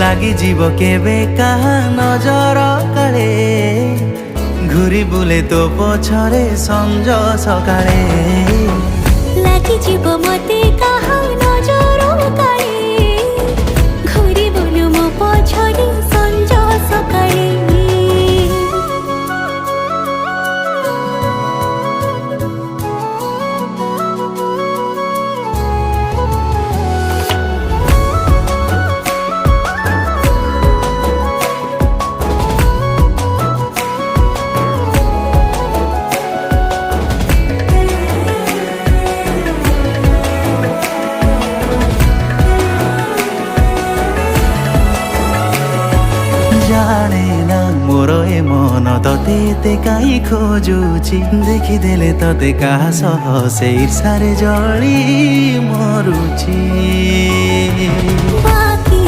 লাগি জীব কেবে কাহা নজর কাଳେ ঘুরি বুলে তো পছরে সঞ্জ সকাଳେ লাগি জীব মতে কাহা নজর কাଳେ ঘুরি বুলু মো পছরে সঞ্জ সকাଳେ জানে না মোর এ মন ততে এতে কাই খোঁজুছি দেখিদেলে ততে কাহা সহ সেই ঈর্ষারে জଳି মরুছি।